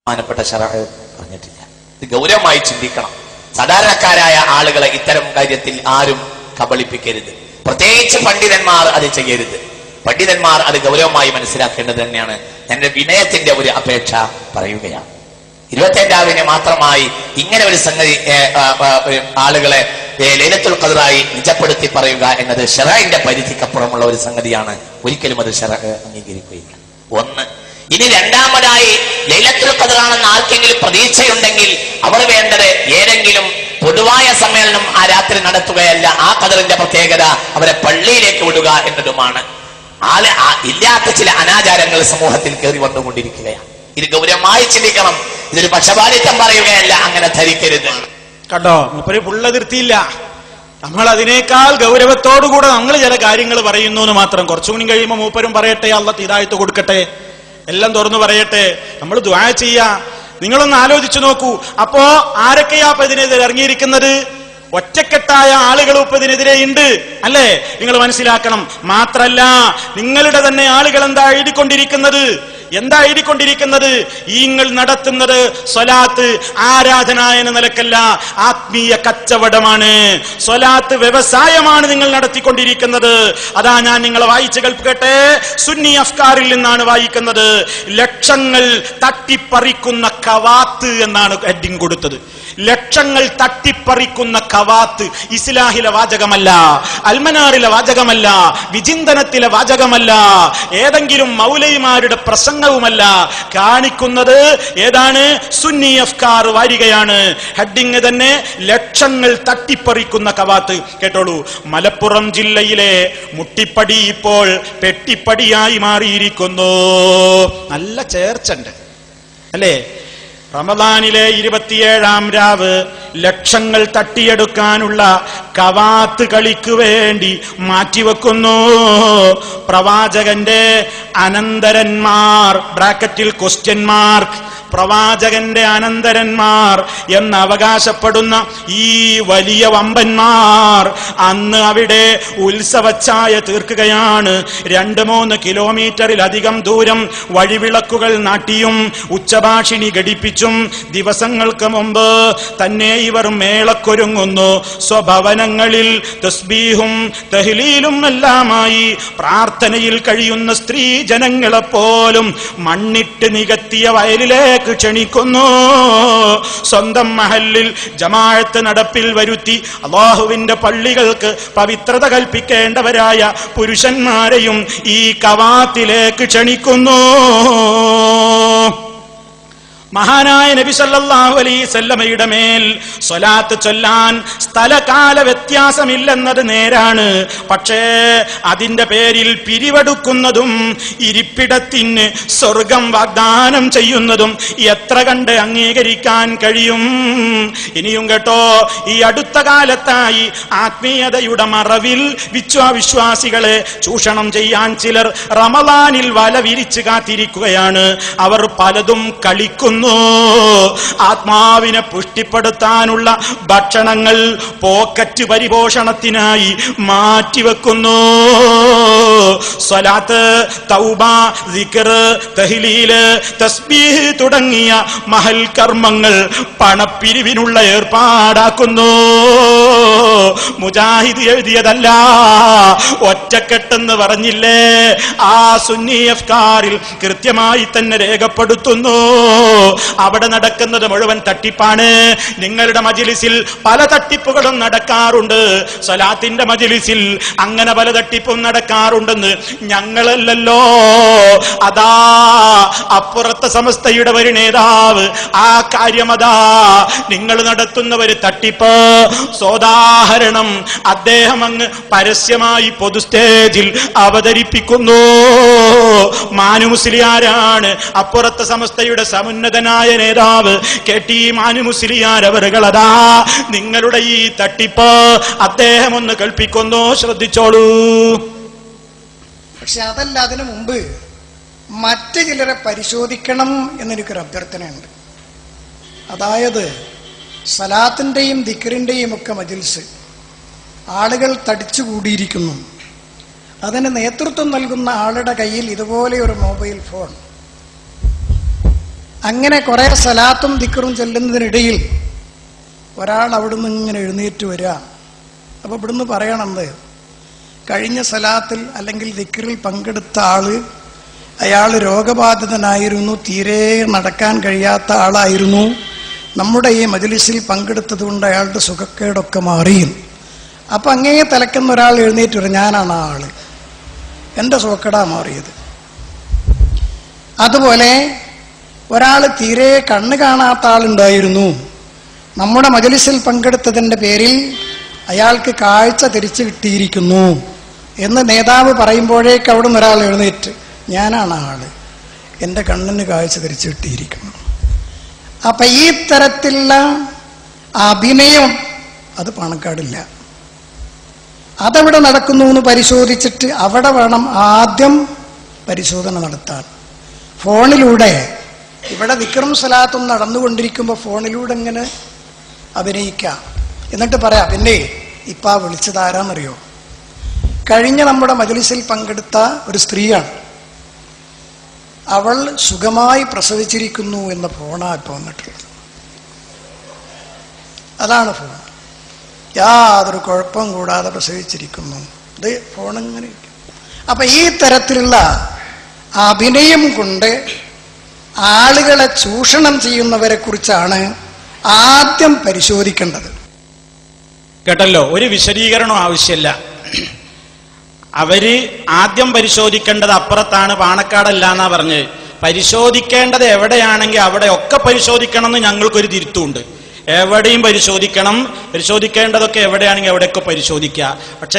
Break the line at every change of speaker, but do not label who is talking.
ബഹുമാനപ്പെട്ട ശറഅ് പറഞ്ഞിട്ടില്ല. ഇത് ഗൗരവമായി ചിന്തിക്കണം. സാധാരണക്കാരായ ആളുകളെ ഇത്തരം കാര്യത്തിൽ ആരും കബളിപ്പിക്കരുത്. പ്രത്യേകിച്ച് പണ്ഡിതന്മാർ അത് ചെയ്യരുത്. പണ്ഡിതന്മാർ അത് ഗൗരവമായി മനസ്സിലാക്കേണ്ടത് തന്നെയാണ്. എന്റെ വിനയത്തിന്റെ ഒരു അപേക്ഷ പറയുകയാണ്. 25 മാത്രമായി ഇങ്ങനെ ഒരു സംഗതി ആളുകളെ ലൈലത്തുൽ ഖദ്റായി നിജപ്പെടുത്തി പറയുക എന്നത് ശറഇന്റെ പരിധിക്കപ്പുറമുള്ള ഒരു സംഗതിയാണ്. ഒരിക്കലും അത് ശറഅ് അംഗീകരിക്കുകയില്ല. ഒന്ന്. ഇനി രണ്ടാമതായി ലൈലത്തുൽ ഖദ്റാണെന്ന് ആർക്കെങ്കിലും പ്രതീക്ഷയുണ്ടെങ്കിൽ അവർ വേണ്ടത് ഏതെങ്കിലും പൊതുവായ സമ്മേളനം ആ രാത്രി നടത്തുകയല്ല. ആ ഖദ്റിന്റെ പ്രത്യേകത അവരെ പള്ളിയിലേക്ക് വിടുക എന്നതുമാണ്. ഇല്ലാത്ത ചില അനാചാരങ്ങൾ സമൂഹത്തിൽ കയറി വന്നുകൊണ്ടിരിക്കുകയാണ്. ഇത് ഗൗരവമായി ചിന്തിക്കണം. ഇതൊരു പക്ഷപാതിത്വം പറയുകയല്ല, അങ്ങനെ ധരിക്കരുത്.
കണ്ടോ, മൂപ്പര് പുള്ള നിർത്തിയില്ല. നമ്മൾ അതിനേക്കാൾ ഗൗരവത്തോടുകൂടെ നമ്മൾ ചില കാര്യങ്ങൾ പറയുന്നു എന്ന് മാത്രം. കുറച്ചുകൂടി കഴിയുമ്പോൾ മൂപ്പരും പറയട്ടെ, അല്ലാഹ് ഹിദായത്ത് കൊടുക്കട്ടെ, എല്ലാം തുറന്നു പറയട്ടെ, നമ്മൾ ദുആ ചെയ്യാ. നിങ്ങളൊന്ന് ആലോചിച്ചു നോക്കൂ. അപ്പോ ആരൊക്കെയാ ഇപ്പൊ ഇതിനെതിരെ ഇറങ്ങിയിരിക്കുന്നത്? ഒറ്റക്കെട്ടായ ആളുകൾ ഇപ്പൊ ഇതിനെതിരെ ഉണ്ട്, അല്ലേ? നിങ്ങൾ മനസ്സിലാക്കണം. മാത്രല്ല, നിങ്ങളുടെ തന്നെ ആളുകൾ എന്താ എഴുതിക്കൊണ്ടിരിക്കുന്നത്? ഈ നിങ്ങൾ നടത്തുന്നത് സ്വലാത്ത് ആരാധന എന്ന നിലക്കല്ല, ആത്മീയ കച്ചവടമാണ്. സ്വലാത്ത് വ്യവസായമാണ് നിങ്ങൾ നടത്തിക്കൊണ്ടിരിക്കുന്നത്. അതാ ഞാൻ നിങ്ങളെ വായിച്ചു കേൾപ്പിക്കട്ടെ. സുന്നി അഫ്കാറിൽ നിന്നാണ് വായിക്കുന്നത്. ലക്ഷങ്ങൾ തട്ടിപ്പറിക്കുന്ന കവാത്ത് എന്നാണ് ഹെഡിങ് കൊടുത്തത്. ലക്ഷങ്ങൾ തട്ടിപ്പറിക്കുന്ന കവാത്ത് ഇസ്ലാഹിലെ വാചകമല്ല, അൽമനാറിലെ വാചകമല്ല, വിചിന്തനത്തിലെ വാചകമല്ല, ഏതെങ്കിലും മൗലവിമാരുടെ പ്രസംഗവുമല്ല. കാണിക്കുന്നത് ഏതാണ്? സുന്നി അഫ്കാർ വാരികയാണ്. ഹെഡിങ് തന്നെ ലക്ഷങ്ങൾ തട്ടിപ്പറിക്കുന്ന കവാത്ത്. കേട്ടോളൂ. മലപ്പുറം ജില്ലയിലെ മുട്ടിപ്പടി ഇപ്പോൾ പെട്ടിപ്പടിയായി മാറിയിരിക്കുന്നു. നല്ല ചേർച്ചുണ്ട്, അല്ലേ? റമദാനിലെ 27-ാം രാവ് ലക്ഷങ്ങൾ തട്ടിയെടുക്കാനുള്ള കവാത്ത് കളിക്ക് വേണ്ടി മാറ്റിവെക്കുന്നു. പ്രവാചകന്റെ അനന്തരന്മാർ ബ്രാക്കറ്റിൽ ക്വസ്റ്റ്യൻ മാർക്ക്, പ്രവാചകന്റെ അനന്തരന്മാർ എന്ന് അവകാശപ്പെടുന്ന ഈ വലിയ വമ്പന്മാർ അന്ന് അവിടെ ഉത്സവച്ചായ തീർക്കുകയാണ്. 2-3 കിലോമീറ്ററിലധികം ദൂരം വഴിവിളക്കുകൾ നാട്ടിയും ഉച്ചഭാഷിണി ഘടിപ്പിച്ചും ദിവസങ്ങൾക്ക് മുമ്പ് തന്നെ ഇവർ മേളക്കൊരുങ്ങുന്നു. സ്വഭവനങ്ങളിൽ തസ്ബീഹും തഹ്ലീലും എല്ലാമായി പ്രാർത്ഥനയിൽ കഴിയുന്ന സ്ത്രീ ജനങ്ങളെപ്പോലും മണ്ണിട്ട് നികത്തിയ വയലിലേക്ക് ക്ഷണിക്കുന്നു. സ്വന്തം മഹല്ലിൽ ജമാഅത്ത് നടപ്പിൽ വരുത്തി അല്ലാഹുവിന്റെ പള്ളികൾക്ക് പവിത്രത കൽപ്പിക്കേണ്ടവരായ പുരുഷന്മാരെയും ഈ കവാത്തിലേക്ക് ക്ഷണിക്കുന്നു. മഹാനായ നബി സല്ലല്ലാഹു അലൈഹി വസല്ലമയുടെ മേൽ സ്വലാത്ത് ചൊല്ലാൻ സ്ഥലകാല വ്യത്യാസമില്ലെന്നത് നേരാണ്. പക്ഷേ അതിന്റെ പേരിൽ പിരിവെടുക്കുന്നതും ഇരിപ്പിടത്തിന് സ്വർഗം വാഗ്ദാനം ചെയ്യുന്നതും എത്ര കണ്ട് അംഗീകരിക്കാൻ കഴിയും? ഇനിയും കേട്ടോ, ഈ അടുത്ത കാലത്തായി ആത്മീയതയുടെ മറവിൽ വിശ്വാസികളെ ചൂഷണം ചെയ്യാൻ ചിലർ റമളാനിൽ വല വിരിച്ചു കാത്തിരിക്കുകയാണ്. അവർ പലതും കളിക്കുന്നു. ആത്മാവിനെ പുഷ്ടിപ്പെടുത്താനുള്ള ഭക്ഷണങ്ങൾ പോക്കറ്റ് പരിപോഷണത്തിനായി മാറ്റിവെക്കുന്നു. സ്വലാത്ത്, തൗബ, സിക്ർ, തഹ്ലീൽ, തസ്ബീഹ് തുടങ്ങിയ മഹൽ കർമ്മങ്ങൾ പണപ്പിരിവിനുള്ള ഏർപ്പാടാക്കുന്നു. മുജാഹിദ് എഴുതിയതല്ല, ഒറ്റക്കെട്ടെന്ന് പറഞ്ഞില്ലേ? ആ സുന്നി അഫ്കാറിൽ കൃത്യമായി തന്നെ രേഖപ്പെടുത്തുന്നു. അവിടെ നടക്കുന്നത് മുഴുവൻ തട്ടിപ്പാണ്. നിങ്ങളുടെ മജ്ലിസിൽ പല തട്ടിപ്പുകളും നടക്കാറുണ്ട്. സ്വലാത്തിന്റെ മജ്ലിസിൽ അങ്ങനെ പല തട്ടിപ്പും നടക്കാറുണ്ടെന്ന് ഞങ്ങളല്ലല്ലോ, അതാ അപ്പുറത്തെ സമസ്തയുടെ ഒരു നേതാവ് ആ കാര്യമതാ നിങ്ങൾ നടത്തുന്നവര് തട്ടിപ്പ് സോദാഹരണം അദ്ദേഹം അങ്ങ് പരസ്യമായി പൊതു സ്റ്റേജിൽ അവതരിപ്പിക്കുന്നു. മാനു മുസ്ലിയാരാണ് അപ്പുറത്തെ സമസ്തയുടെ സമുന്നതനായ നേതാവ് KT മാനു മുസ്ലിയാർ അവരുകളതാ നിങ്ങളുടെ ഈ തട്ടിപ്പ് അദ്ദേഹം ഒന്ന് കേൾപ്പിക്കുന്നു, ശ്രദ്ധിച്ചോളൂ.
പക്ഷെ അതല്ല, അതിനു മുമ്പ് മറ്റു ചിലരെ പരിശോധിക്കണം എന്നെനിക്കൊരു അഭ്യർത്ഥനയുണ്ട്. അതായത് സലാത്തിന്റെയും ദിക്റിന്റെയും ഒക്കെ മജ്ലിസ് ആളുകൾ തടിച്ചുകൂടിയിരിക്കുന്നു. അതിന് നേതൃത്വം നൽകുന്ന ആളുടെ കയ്യിൽ ഇതുപോലെ ഒരു മൊബൈൽ ഫോൺ, അങ്ങനെ കുറെ സലാത്തും ദിക്റും ചെല്ലുന്നതിനിടയിൽ ഒരാൾ അവിടുന്ന് ഇങ്ങനെ എഴുന്നേറ്റ് വരിക. അപ്പൊ ഇവിടുന്ന് പറയണത്, കഴിഞ്ഞ സലാത്തിൽ അല്ലെങ്കിൽ ദിക്റിൽ പങ്കെടുത്ത ആള് അയാൾ രോഗബാധിതനായിരുന്നു, തീരെ നടക്കാൻ കഴിയാത്ത ആളായിരുന്നു. നമ്മുടെ ഈ മജ്ലിസിൽ പങ്കെടുത്തത് കൊണ്ട് അയാളുടെ സുഖക്കേടൊക്കെ മാറിയും. അപ്പൊ അങ്ങേ തലക്കുന്ന ഒരാൾ എഴുന്നേറ്റ് വരും, ഞാനാണ് ആ ആള്, എന്റെ സുഖക്കേടാ മാറിയത്. അതുപോലെ ഒരാൾ തീരെ കണ്ണ് കാണാത്ത ആളുണ്ടായിരുന്നു, നമ്മുടെ മജ്ലിസിൽ പങ്കെടുത്തതിന്റെ പേരിൽ അയാൾക്ക് കാഴ്ച തിരിച്ചു കിട്ടിയിരിക്കുന്നു എന്ന് നേതാവ് പറയുമ്പോഴേക്ക് അവിടെ നിന്ന് ഒരാൾ എഴുന്നേറ്റ്, ഞാനാണ് ആള്, എന്റെ കണ്ണിന് കാഴ്ച തിരിച്ചു കിട്ടിയിരിക്കുന്നു. അപ്പൊ ഈ തരത്തിലുള്ള അഭിനയം അത് പാണക്കാടില്ല. അതെവിടെ നടക്കുന്നു എന്ന് പരിശോധിച്ചിട്ട് അവിടെ വേണം ആദ്യം പരിശോധന നടത്താൻ. ഫോണിലൂടെ ഇവിടെ ദിക്റും സലാത്തും നടന്നുകൊണ്ടിരിക്കുമ്പോൾ ഫോണിലൂടെ ഇങ്ങനെ അഭിനയിക്കാം, എന്നിട്ട് പറയാം, പിന്നെ ഇപ്പ വിളിച്ചത് ആരാന്നറിയോ? കഴിഞ്ഞ നമ്മുടെ മജ്ലിസിൽ പങ്കെടുത്ത ഒരു സ്ത്രീയാണ്, അവൾ സുഖമായി പ്രസവിച്ചിരിക്കുന്നു എന്ന ഫോണാ ഇപ്പൊ വന്നിട്ടുള്ളത്. അതാണ് ഫോൺ, യാതൊരു കുഴപ്പം കൂടാതെ പ്രസവിച്ചിരിക്കുന്നു. ഇത് ഫോണിങ്ങനെ. അപ്പൊ ഈ തരത്തിലുള്ള അഭിനയം കൊണ്ട് ആളുകളെ ചൂഷണം ചെയ്യുന്നവരെ കുറിച്ചാണ് ആദ്യം പരിശോധിക്കേണ്ടത്.
കേട്ടല്ലോ, ഒരു വിശദീകരണം ആവശ്യമില്ല. അവര് ആദ്യം പരിശോധിക്കേണ്ടത് അപ്പുറത്താണ്, പാണക്കാടല്ല എന്നാ പറഞ്ഞത്. പരിശോധിക്കേണ്ടത് എവിടെയാണെങ്കിൽ അവിടെ ഒക്കെ പരിശോധിക്കണം എന്ന് ഞങ്ങൾക്കൊരു തിരുത്തുണ്ട്. എവിടെയും പരിശോധിക്കണം, പരിശോധിക്കേണ്ടതൊക്കെ എവിടെയാണെങ്കിൽ അവിടെയൊക്കെ പരിശോധിക്കുക. പക്ഷെ